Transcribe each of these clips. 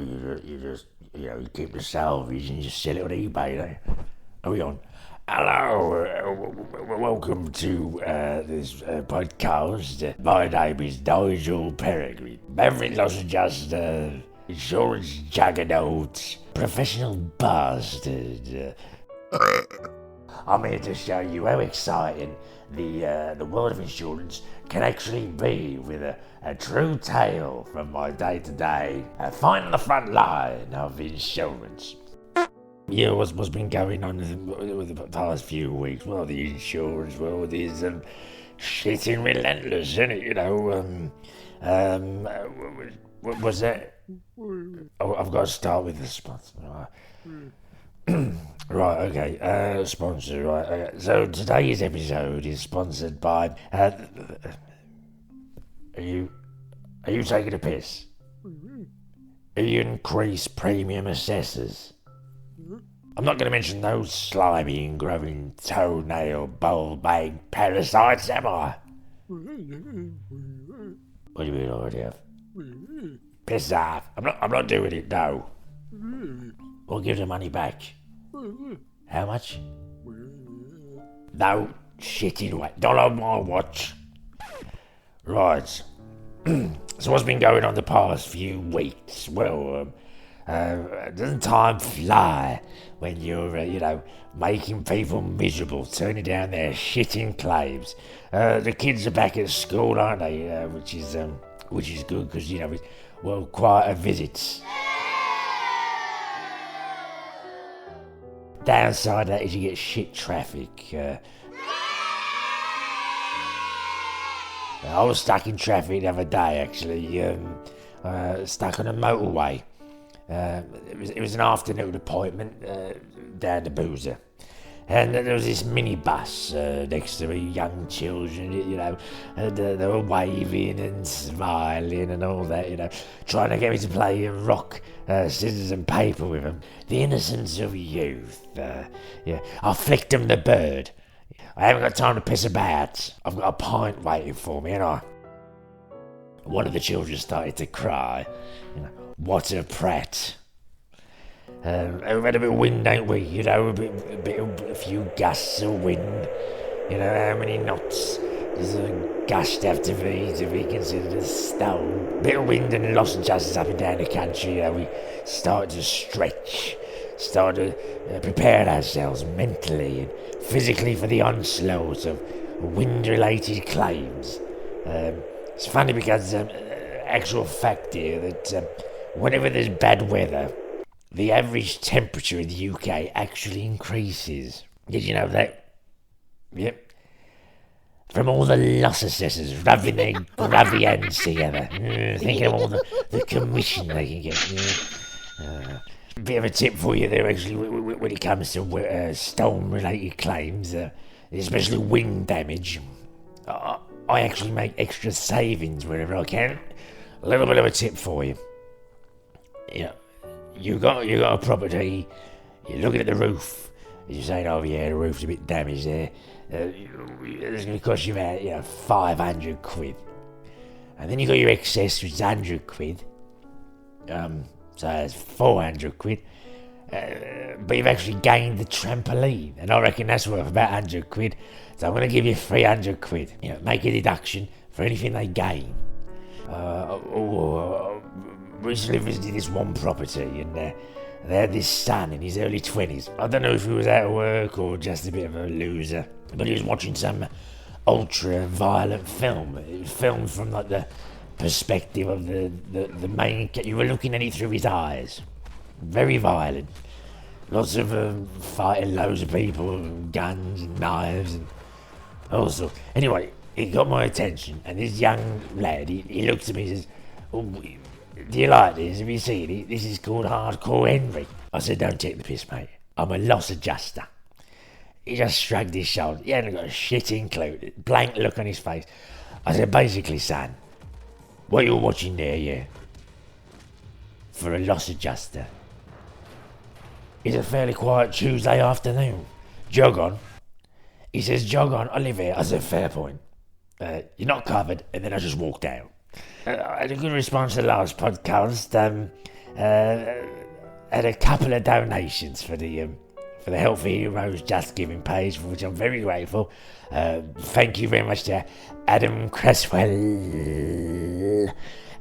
you just, you keep the salvage and you sell it on eBay. Are we on? Hello, welcome to this podcast. My name is Nigel Peregrine, Beverly Loss Adjuster, insurance juggernaut, professional bastard. I'm here to show you how exciting the world of insurance can actually be with a true tale from my day-to-day. Finding the front line of insurance. Yeah, what's been going on with the past few weeks? Well, the insurance world is shitting relentless, isn't it? What was that? Oh, I've got to start with the sponsor. Right, okay, sponsor, right. Okay. So today's episode is sponsored by... Are you taking a piss? Are you increased premium assessors? I'm not going to mention those slimy and growing toenail bulb-bag parasites, am I? What do you mean I already have? Piss off. I'm not doing it, no. We'll give the money back. How much? No shitting way. Not on my watch. Right. So what's been going on the past few weeks? Well, doesn't time fly when you're, making people miserable, turning down their shitting claims? The kids are back at school, aren't they? Which is good because, it's, well, quieter visits. Downside of that is you get shit traffic. I was stuck in traffic the other day, actually. Stuck on a motorway. It was an afternoon appointment down to Boozer. And there was this minibus next to me, young children, and they were waving and smiling and all that, trying to get me to play rock, scissors and paper with them. The innocence of youth. I flicked them the bird. I haven't got time to piss about. I've got a pint waiting for me, and one of the children started to cry. What a prat. We've had a bit of wind, ain't we? A few gusts of wind. How many knots does a gust have to be considered a stone? Bit of wind and loss adjusters up and down the country. We start to stretch, start to prepare ourselves mentally and physically for the onslaught of wind-related claims. It's funny because actual fact here that whenever there's bad weather, the average temperature in the UK actually increases. Did you know that? Yep. From all the loss assessors rubbing their grubby hands together, thinking of all the commission they can get. Bit of a tip for you there, actually, when it comes to storm-related claims, especially wind damage. I actually make extra savings wherever I can. A little bit of a tip for you. You got a property, you're looking at the roof, you're saying, oh yeah, the roof's a bit damaged there. It's going to cost you about 500 quid. And then you got your excess, which is 100 quid. So that's 400 quid. But you've actually gained the trampoline, and I reckon that's worth about 100 quid. So I'm going to give you 300 quid. Make a deduction for anything they gain. Recently visited this one property, and they had this son in his early 20s. I don't know if he was out of work or just a bit of a loser, but he was watching some ultra-violent film. It was filmed from the perspective of the main... You were looking at it through his eyes. Very violent. Lots of fighting loads of people, guns and knives and all sorts. Anyway, it got my attention, and this young lad, he looks at me and says, do you like this? Have you seen it? This is called Hardcore Henry. I said, don't take the piss, mate. I'm a loss adjuster. He just shrugged his shoulders. He hadn't got a shitting clue. Blank look on his face. I said, basically, son, what you're watching there, yeah, for a loss adjuster, is a fairly quiet Tuesday afternoon. Jog on. He says, jog on. I live here. I said, fair point. You're not covered. And then I just walked out. I had a good response to the last podcast. had a couple of donations for the Healthy Heroes Just Giving page, for which I'm very grateful. Thank you very much to Adam Cresswell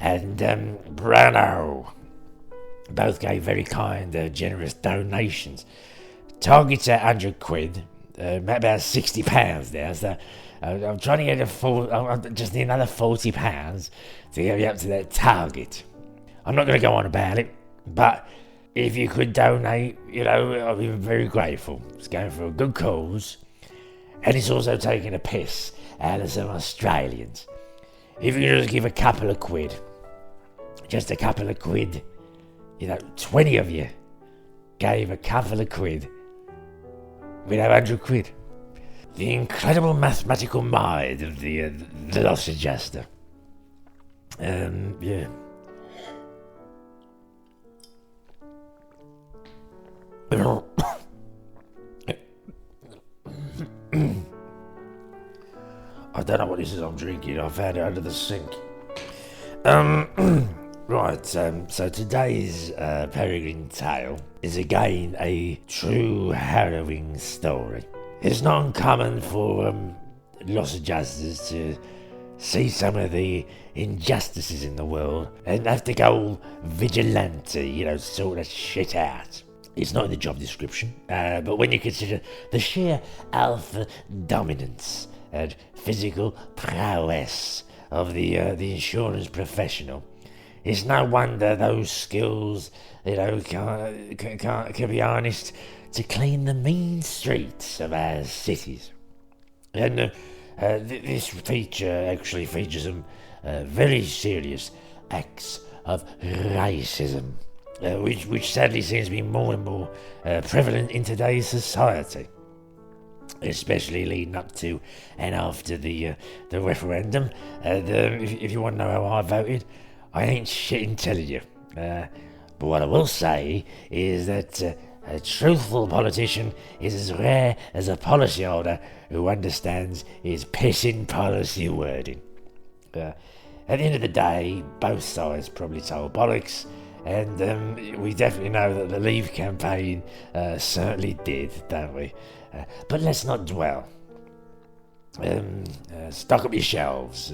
and Bruno. Both gave very kind, generous donations. Target's at £100, about £60 now, so I'm trying to get I just need another £40 to get me up to that target. I'm not going to go on about it, but if you could donate, I'll be very grateful. It's going for a good cause, and it's also taking a piss out of some Australians. If you just give a couple of quid, just a couple of quid, 20 of you gave a couple of quid, we'd have £100. The incredible mathematical mind of the loss adjuster. Yeah. I don't know what this is I'm drinking. I found it under the sink. Right, so today's Peregrine tale is again a true harrowing story. It's not uncommon for loss adjusters to see some of the injustices in the world and have to go vigilante, sort of shit out. It's not in the job description, but when you consider the sheer alpha dominance and physical prowess of the insurance professional, it's no wonder those skills, can be harnessed to clean the mean streets of our cities. And this feature actually features some very serious acts of racism, which sadly seems to be more and more prevalent in today's society, especially leading up to and after the referendum. If you want to know how I voted, I ain't shitting telling you. But what I will say is that a truthful politician is as rare as a policyholder who understands his pissing policy wording. At the end of the day, both sides probably told bollocks, and we definitely know that the Leave campaign certainly did, don't we? But let's not dwell. Stock up your shelves.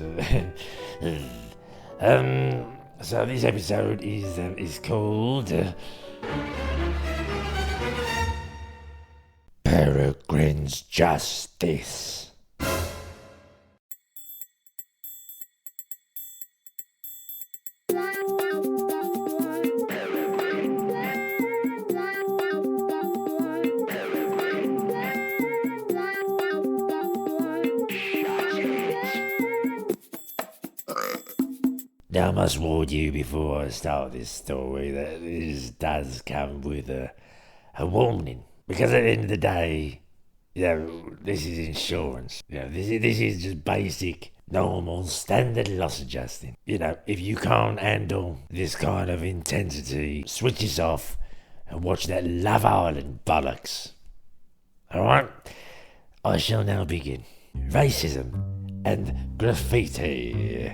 So this episode is called Peregrine's Justice. Now I must warn you before I start this story that this does come with a warning. Because at the end of the day, this is insurance. This is just basic, normal, standard loss adjusting. If you can't handle this kind of intensity, switch this off and watch that Love Island bollocks. Alright? I shall now begin. Racism and graffiti.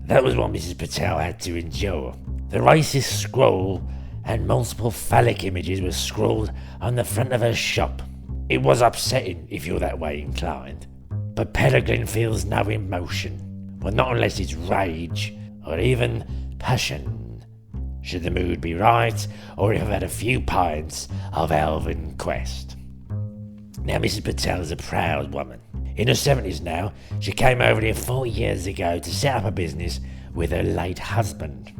That was what Mrs. Patel had to endure. The racist scroll and multiple phallic images were scrawled on the front of her shop. It was upsetting if you're that way inclined. But Peregrine feels no emotion. Well, not unless it's rage or even passion. Should the mood be right, or if I've had a few pints of Elven Quest. Now, Mrs. Patel is a proud woman. In her 70s now, she came over here 40 years ago to set up a business with her late husband.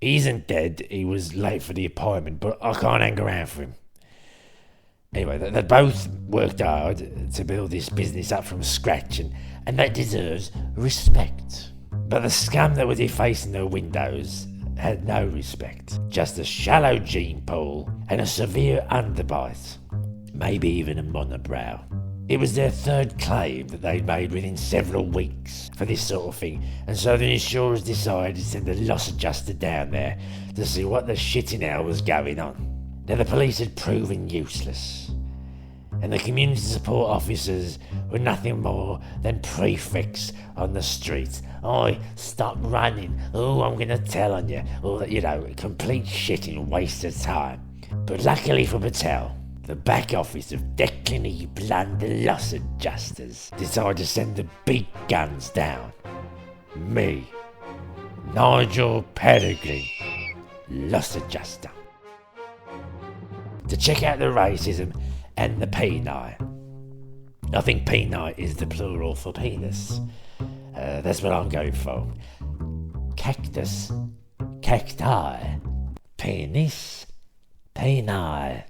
He isn't dead, he was late for the appointment, but I can't hang around for him. Anyway, they both worked hard to build this business up from scratch, and that deserves respect. But the scum that was defacing their windows had no respect. Just a shallow gene pool and a severe underbite. Maybe even a monobrow. It was their third claim that they'd made within several weeks for this sort of thing, and so the insurers decided to send a loss adjuster down there to see what the shit in hell was going on. Now the police had proven useless. and the community support officers were nothing more than prefects on the street. "Oi, stop running. Oh, I'm going to tell on you." All that, complete shit and waste of time. But luckily for Patel, the back office of Declan Blunt, the loss adjusters, decided to send the big guns down. Me, Nigel Peregrine, loss adjuster, to check out the racism and the peni. I think peni is the plural for penis. That's what I'm going for. Cactus, cacti, penis, peni.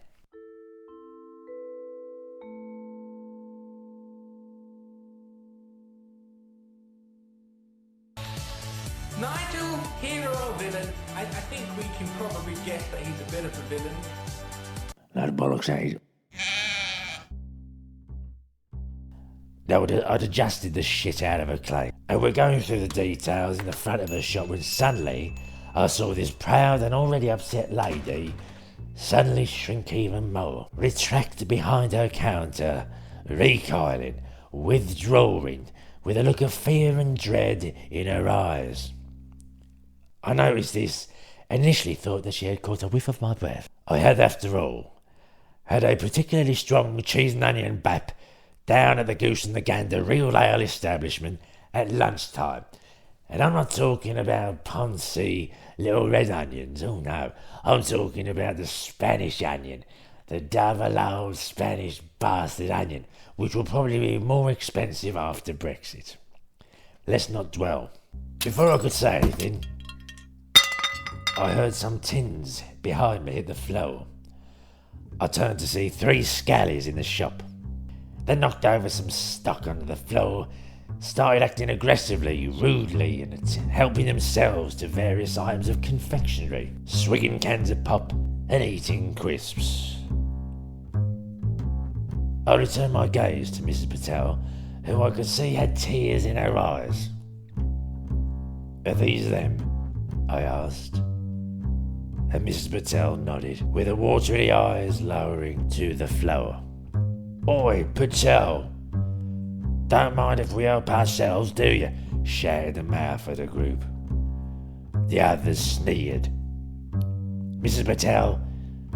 Nigel, hero or villain? I think we can probably guess that he's a bit of a villain. Load of bollocks, eh? I'd adjusted the shit out of her claim, and we're going through the details in the front of her shop when suddenly I saw this proud and already upset lady suddenly shrink even more, retract behind her counter, recoiling, withdrawing, with a look of fear and dread in her eyes. I noticed this and initially thought that she had caught a whiff of my breath. I had, after all, had a particularly strong cheese and onion bap down at the Goose and the Gander real ale establishment at lunchtime. And I'm not talking about poncy little red onions, oh no. I'm talking about the Spanish onion, the double old Spanish bastard onion, which will probably be more expensive after Brexit. Let's not dwell. Before I could say anything, I heard some tins behind me hit the floor. I turned to see 3 scallies in the shop. They knocked over some stock onto the floor, started acting aggressively, rudely, and helping themselves to various items of confectionery, swigging cans of pop and eating crisps. I returned my gaze to Mrs. Patel, who I could see had tears in her eyes. "Are these them?" I asked. And Mrs. Patel nodded, with her watery eyes lowering to the floor. "Oi, Patel! Don't mind if we help ourselves, do you?" shouted the mouth of the group. The others sneered. Mrs. Patel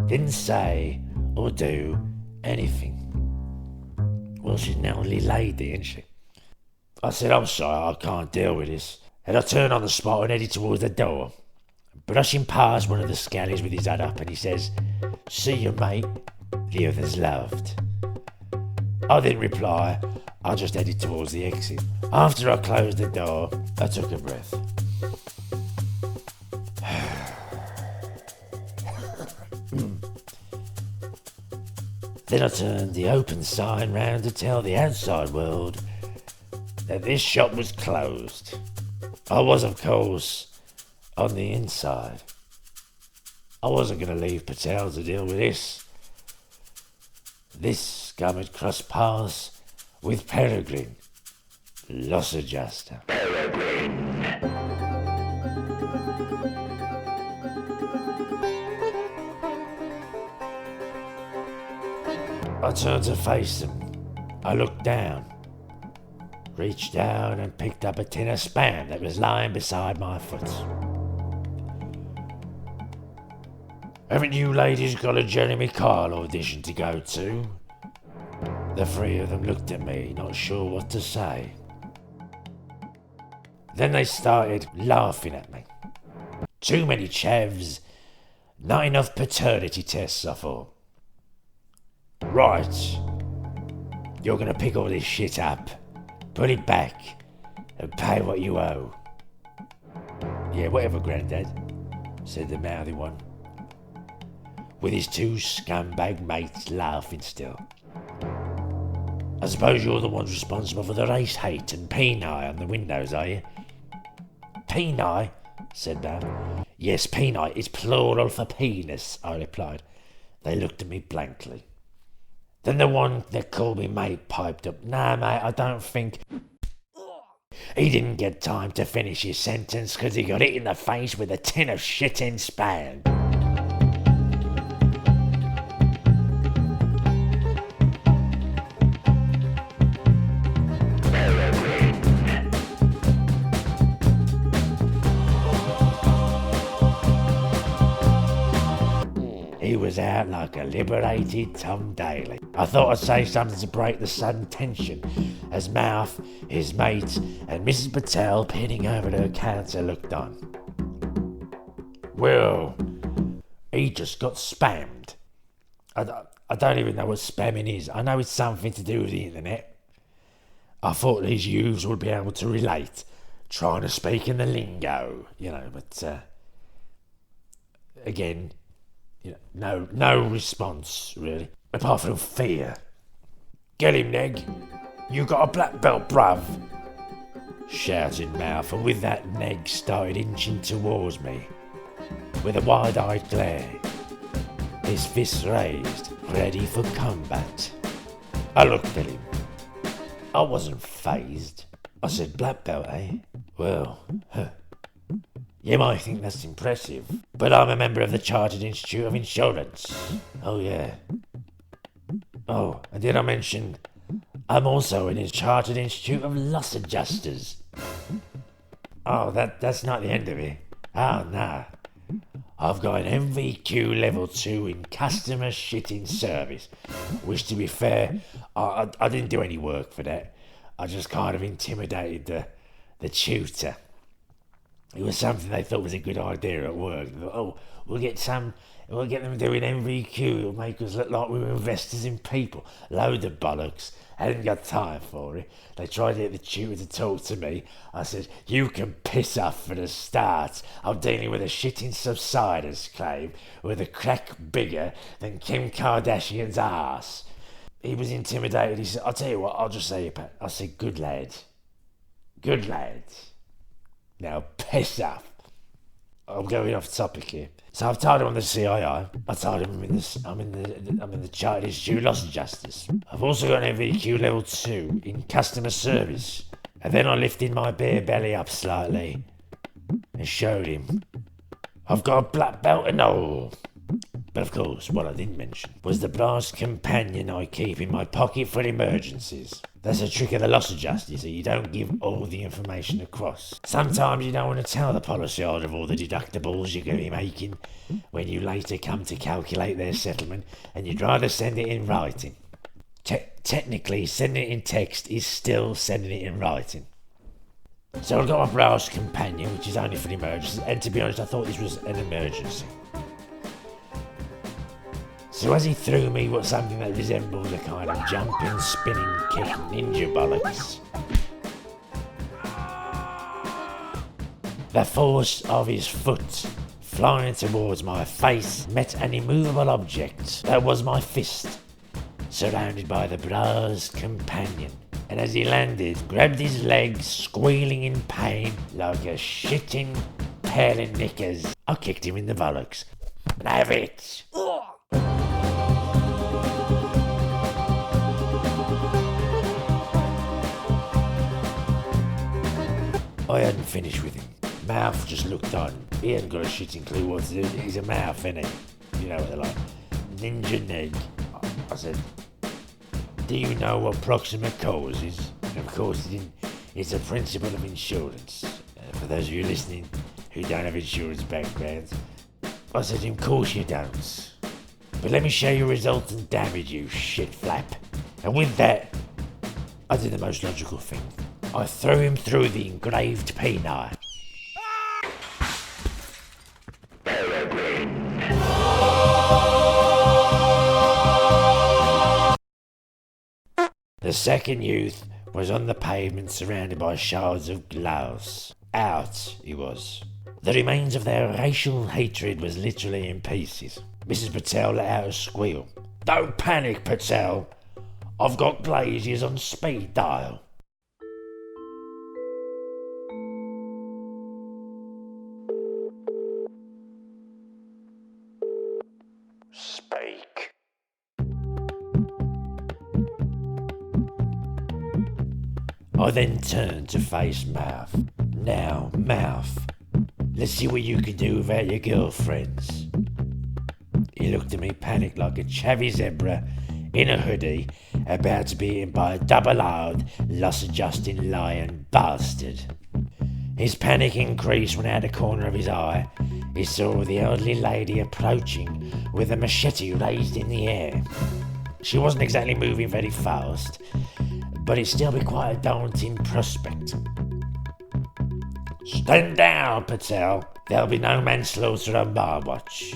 didn't say or do anything. Well, she's an elderly lady, isn't she? I said, "I'm sorry, I can't deal with this." And I turned on the spot and headed towards the door. Brushing past one of the scallies with his head up, and he says, "See you, mate." The others laughed. I didn't reply. I just headed towards the exit. After I closed the door, I took a breath. Then I turned the open sign round to tell the outside world that this shop was closed. I was, of course, on the inside. I wasn't going to leave Patel to deal with this. This scum had crossed paths with Peregrine, loss adjuster. Peregrine. I turned to face them. I looked down, reached down and picked up a tin of Spam that was lying beside my foot. "Haven't you ladies got a Jeremy Kyle audition to go to?" The 3 of them looked at me, not sure what to say. Then they started laughing at me. Too many chavs, not enough paternity tests, I thought. "Right, you're going to pick all this shit up, put it back, and pay what you owe." "Yeah, whatever, Grandad," said the mouthy one, with his 2 scumbag mates laughing still. "I suppose you're the ones responsible for the race hate and peni on the windows, are you?" "Peni?" said Bab. "Yes, peni. It's plural for penis," I replied. They looked at me blankly. Then the one that called me mate piped up, "Nah, mate, I don't think..." He didn't get time to finish his sentence because he got hit in the face with a tin of shit in Spam. he was out like a liberated Tom Daly. I thought I'd say something to break the sudden tension as Mouth, his mate, and Mrs. Patel, peering over her counter, looked on. Well, he just got spammed. I don't even know what spamming is. I know it's something to do with the internet. I thought these youths would be able to relate, trying to speak in the lingo, but again, no response, really, apart from fear. Get him, Neg. You got a black belt, bruv, shouted Mouth, and with that, Neg started inching towards me with a wide-eyed glare, his fists raised, ready for combat. I looked at him. I wasn't fazed. I said, black belt, eh? Well, you might think that's impressive, but I'm a member of the Chartered Institute of Insurance. Oh, yeah. Oh, and did I mention I'm also in his Chartered Institute of Loss Adjusters? Oh, that's not the end of it. Oh, nah. I've got an MVQ level 2 in customer shitting service, which, to be fair, I didn't do any work for that. I just kind of intimidated the tutor. It was something they thought was a good idea at work. They thought, we'll get them doing MVQ. It'll make us look like we were investors in people. Load of bollocks. I hadn't got time for it. They tried to get the tutor to talk to me. I said, you can piss off for the start. I'm dealing with a shitting subsiders claim with a crack bigger than Kim Kardashian's ass. He was intimidated. He said, I'll tell you what, I'll just say it, Pat. I said, good lad. Good lad. Now piss off. I'm going off topic here. So I've told him I'm the CIO. I told him I'm in the Chartered Institute of Loss Adjusters. I've also got an MVQ level 2 in customer service. And then I lifted my bare belly up slightly and showed him I've got a black belt and all. But of course, what I didn't mention was the brass companion I keep in my pocket for emergencies. That's a trick of the loss adjuster, so you don't give all the information across. Sometimes you don't want to tell the policyholder of all the deductibles you're going to be making when you later come to calculate their settlement, and you'd rather send it in writing. Technically, sending it in text is still sending it in writing. So I've got my brass companion, which is only for emergencies, and to be honest, I thought this was an emergency. So as he threw me something that resembled a kind of jumping, spinning, kick ninja bollocks, the force of his foot flying towards my face met an immovable object that was my fist, surrounded by the brass companion. And as he landed, grabbed his legs, squealing in pain like a shitting pair of knickers, I kicked him in the bollocks. Have it! I hadn't finished with him. Mouth just looked on. He hadn't got a shitting clue what to do. He's a mouth, innit? You know what they're like. Ninja Neg. I said, do you know what proximate cause is? And of course he didn't. It's a principle of insurance. For those of you listening who don't have insurance backgrounds. I said, of course you don't. But let me show you resultant damage, you shit flap. And with that, I did the most logical thing. I threw him through the engraved peni. Peregrine. The second youth was on the pavement surrounded by shards of glass. Out, he was. The remains of their racial hatred was literally in pieces. Mrs. Patel let out a squeal. Don't panic, Patel. I've got glazes on speed dial. Speak. I then turned to face Mouth. Now, Mouth, let's see what you can do without your girlfriends. He looked at me panicked like a chavvy zebra in a hoodie about to be eaten by a double-eyed, loss-adjusting lion bastard. His panic increased when out the corner of his eye he saw the elderly lady approaching with a machete raised in the air. She wasn't exactly moving very fast, but it'd still be quite a daunting prospect. "Stand down, Patel. There'll be no manslaughter on my watch."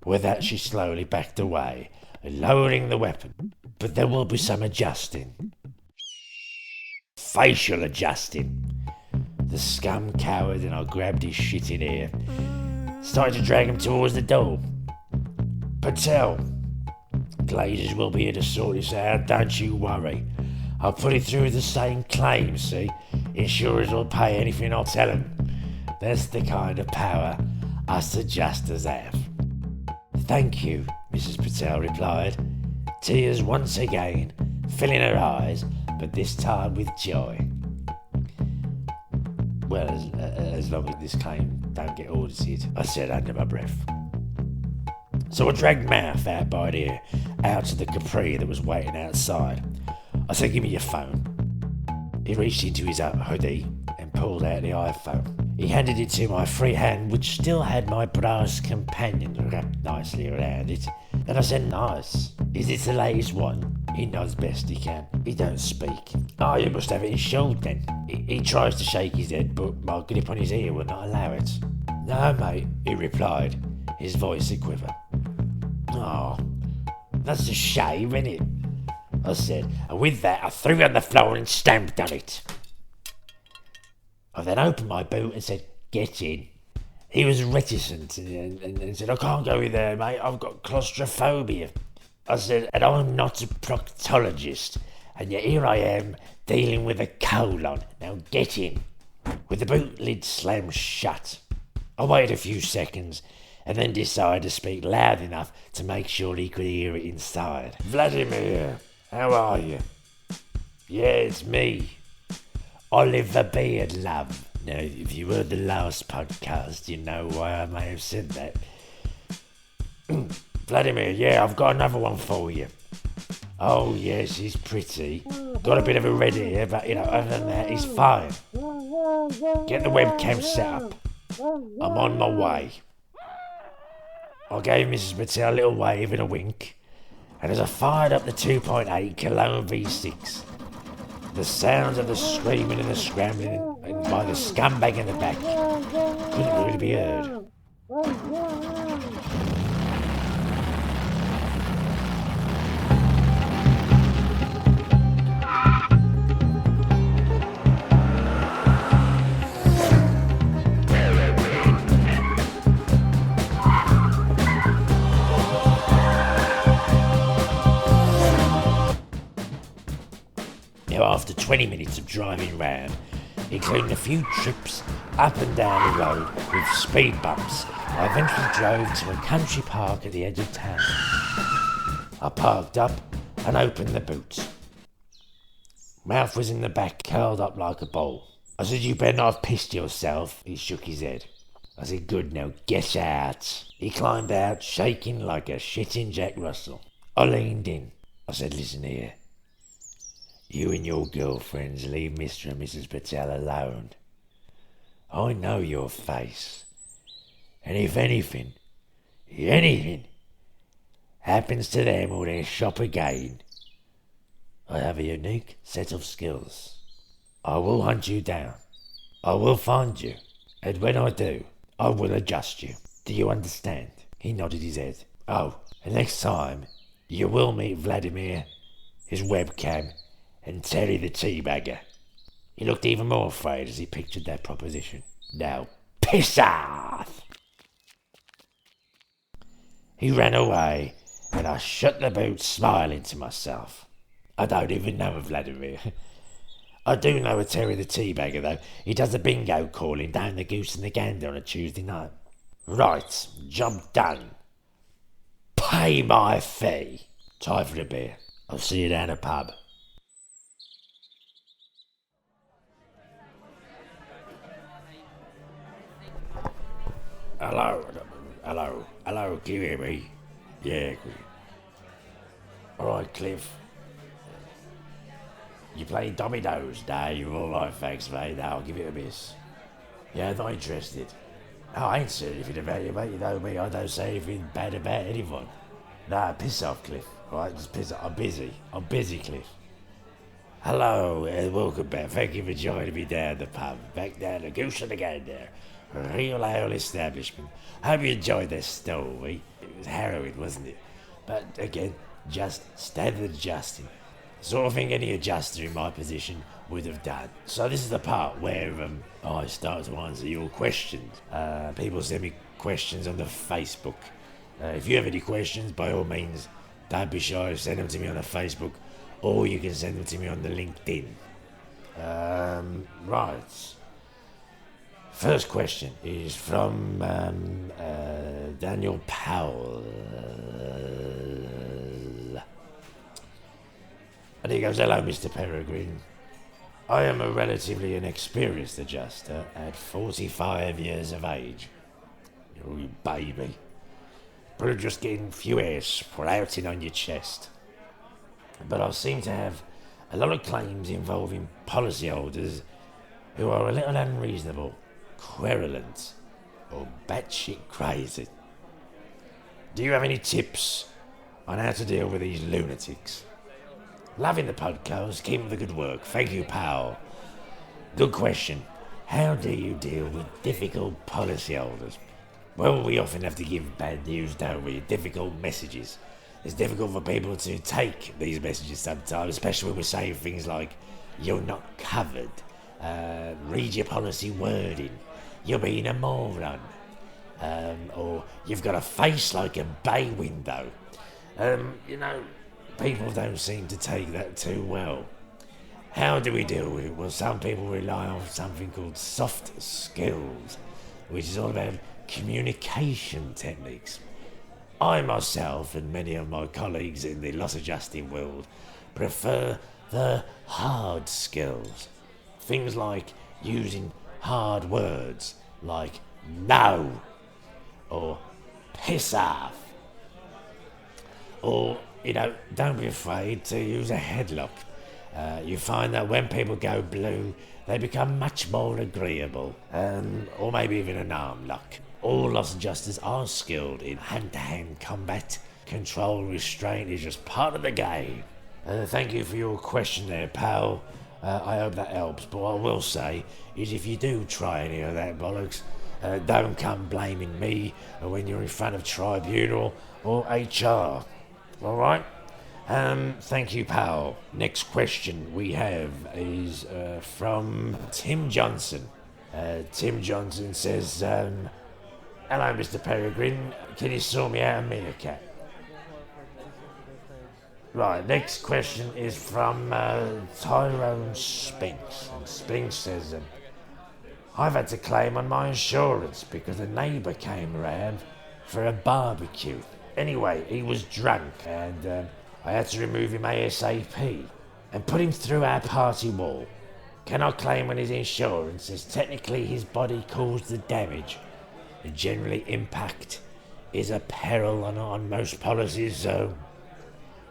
With that, she slowly backed away, lowering the weapon. "But there will be some adjusting. Facial adjusting." The scum cowered and I grabbed his shitting ear. Started to drag him towards the door. "Patel, Glazers will be here to sort this out, don't you worry. I'll put it through the same claim, see? Insurers will pay anything I'll tell them. That's the kind of power us adjusters have." "Thank you," Mrs. Patel replied, tears once again filling her eyes, but this time with joy. "Well, as long as this claim don't get audited," I said under my breath. So I dragged Mouth out by the ear, out to the Capri that was waiting outside. I said, "Give me your phone." He reached into his hoodie and pulled out the iPhone. He handed it to my free hand, which still had my brass companion wrapped nicely around it. And I said, "Nice. Is it the latest one?" He nods best he can. He don't speak. "Oh, you must have it insured then." He tries to shake his head, but my grip on his ear will not allow it. "No, mate," he replied, his voice a quiver. "Oh, that's a shame, isn't it?" I said, and with that I threw it on the floor and stamped on it. I then opened my boot and said, "Get in." He was reticent and said, "I can't go in there, mate. I've got claustrophobia." I said, "And I'm not a proctologist, and yet here I am dealing with a colon. Now get in." With the boot lid slammed shut, I waited a few seconds and then decided to speak loud enough to make sure he could hear it inside. "Vladimir, how are you?" "Yeah, it's me. Oliver Beard, love." Now, if you heard the last podcast, you know why I may have said that. "Vladimir, yeah, I've got another one for you." "Oh, yes, he's pretty. Got a bit of a red ear, but, other than that, he's fine. Get the webcam set up. I'm on my way." I gave Mrs. Patel a little wave and a wink, and as I fired up the 2.8 Cologne V6, the sounds of the screaming and the scrambling and by the scumbag in the back couldn't really be heard. After 20 minutes of driving round, including a few trips up and down the road with speed bumps, I eventually drove to a country park at the edge of town. I parked up and opened the boot. Mouth was in the back, curled up like a ball. I said, "You better not have pissed yourself." He shook his head. I said, "Good, now get out." He climbed out, shaking like a shitting Jack Russell. I leaned in. I said, "Listen here. You and your girlfriends leave Mr. and Mrs. Patel alone. I know your face. And if anything happens to them or their shop again, I have a unique set of skills. I will hunt you down. I will find you. And when I do, I will adjust you. Do you understand?" He nodded his head. "Oh, and next time, you will meet Vladimir, his webcam, and Terry the teabagger." He looked even more afraid as he pictured that proposition. "Now, piss off!" He ran away, and I shut the boot, smiling to myself. I don't even know a Vladimir. I do know a Terry the teabagger, though. He does the bingo calling down the Goose and the Gander on a Tuesday night. Right, job done. Pay my fee. Time for a beer. I'll see you down the pub. Hello, can you hear me? Yeah, good. Alright, Cliff. You playing dominoes? No, you're alright, thanks, mate. No, I'll give it a miss. Yeah, not interested. No, I ain't saying anything about you, mate. You know me, I don't say anything bad about anyone. Nah, piss off, Cliff. Alright, just piss off. I'm busy. I'm busy, Cliff. Hello, and welcome back. Thank you for joining me down the pub. Back down the Goose and the Gander. A real ale establishment. Hope you enjoyed this story. It was harrowing, wasn't it? But again, just standard adjusting. Sort of thing any adjuster in my position would have done. So this is the part where I start to answer your questions. People send me questions on the Facebook. If you have any questions, by all means, don't be shy to send them to me on the Facebook, or you can send them to me on the LinkedIn. Right. First question is from Daniel Powell. And he goes, hello, Mr. Peregrine. I am a relatively inexperienced adjuster at 45 years of age. Oh, you baby. But I'm just getting a few hairs sprouting on your chest. But I seem to have a lot of claims involving policyholders who are a little unreasonable, querulent, or batshit crazy. Do you have any tips on how to deal with these lunatics? Loving the podcast, keep up the good work. Thank you, pal. Good question. How do you deal with difficult policyholders? Well, we often have to give bad news, don't we? Difficult messages. It's difficult for people to take these messages sometimes, especially when we're saying things like, you're not covered, read your policy wording, you're being a moron, or you've got a face like a bay window. People don't seem to take that too well. How do we deal with it? Well, some people rely on something called soft skills, which is all about communication techniques. I myself and many of my colleagues in the loss adjusting world prefer the hard skills. Things like using hard words like no or piss off. Or, don't be afraid to use a headlock. You find that when people go blue, they become much more agreeable. Or maybe even an arm lock. All loss adjusters are skilled in hand-to-hand combat. Control restraint is just part of the game. Thank you for your question there, pal. I hope that helps. But what I will say is if you do try any of that bollocks, don't come blaming me when you're in front of tribunal or HR. All right? Thank you, pal. Next question we have is from Tim Johnson. Tim Johnson says, hello, Mr. Peregrine. Can you sort me out a meerkat? Right, next question is from Tyrone Spinks. And Spinks says, I've had to claim on my insurance because a neighbour came around for a barbecue. Anyway, he was drunk and I had to remove him ASAP and put him through our party wall. Can I claim on his insurance as technically his body caused the damage? And generally impact is a peril on most policies, so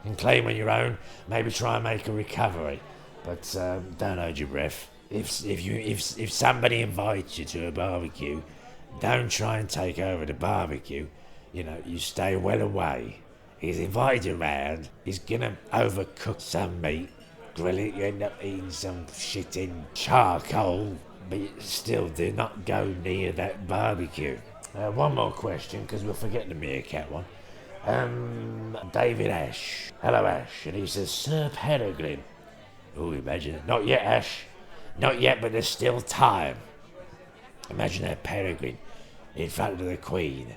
you can claim on your own, maybe try and make a recovery. But don't hold your breath. If somebody invites you to a barbecue, don't try and take over the barbecue. You stay well away. He's invited you around, he's gonna overcook some meat, grill it, you end up eating some shit in charcoal, but still do not go near that barbecue. One more question, because we'll forget the meerkat one. David Ash. Hello, Ash. And he says, Sir Peregrine. Oh, imagine it. Not yet, Ash. Not yet, but there's still time. Imagine that Peregrine in front of the Queen,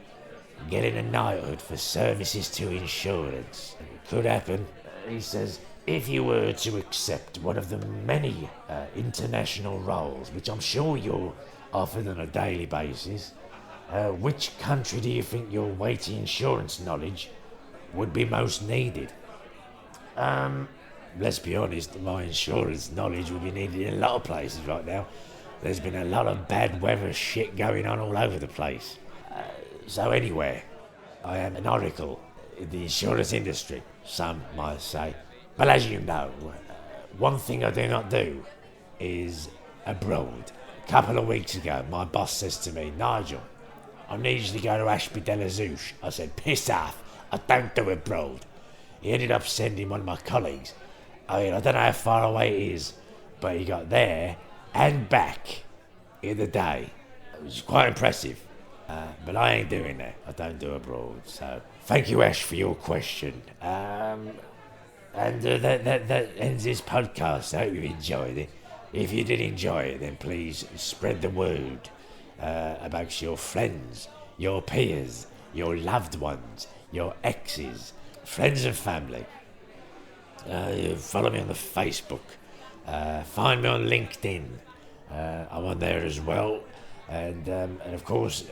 getting a knighthood for services to insurance. It could happen. He says, if you were to accept one of the many international roles, which I'm sure you're offered on a daily basis, which country do you think your weighty insurance knowledge would be most needed? Let's be honest, my insurance knowledge would be needed in a lot of places right now. There's been a lot of bad weather shit going on all over the place. So anyway, I am an oracle in the insurance industry, some might say. But as you know, one thing I do not do is abroad. A couple of weeks ago, my boss says to me, Nigel, I need you to go to Ashby de la Zouche. I said, piss off, I don't do it abroad. He ended up sending one of my colleagues. I mean, I don't know how far away it is, but he got there and back in the day. It was quite impressive. But I ain't doing that. I don't do abroad. So thank you, Ash, for your question. And that ends this podcast. I hope you enjoyed it. If you did enjoy it, then please spread the word about your friends, your peers, your loved ones, your exes, friends and family. Follow me on the Facebook. Find me on LinkedIn. I'm on there as well. And of course,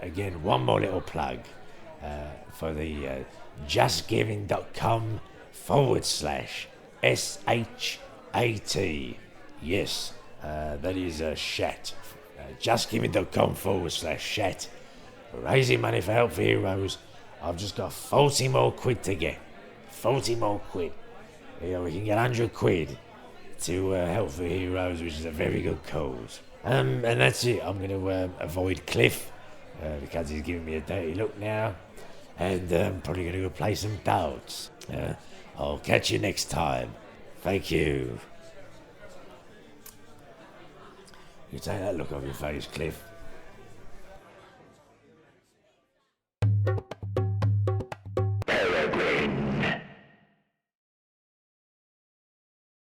again, one more little plug for the justgiving.com/SHAT. Yes, that is a shat. Justgiving.com/shat. Raising money for Help for Heroes. I've just got 40 more quid to get. 40 more quid. You know, we can get 100 quid to Help for Heroes, which is a very good cause. And that's it. I'm going to avoid Cliff because he's giving me a dirty look now. And I'm probably going to go play some darts. I'll catch you next time. Thank you. You take that look off your face, Cliff.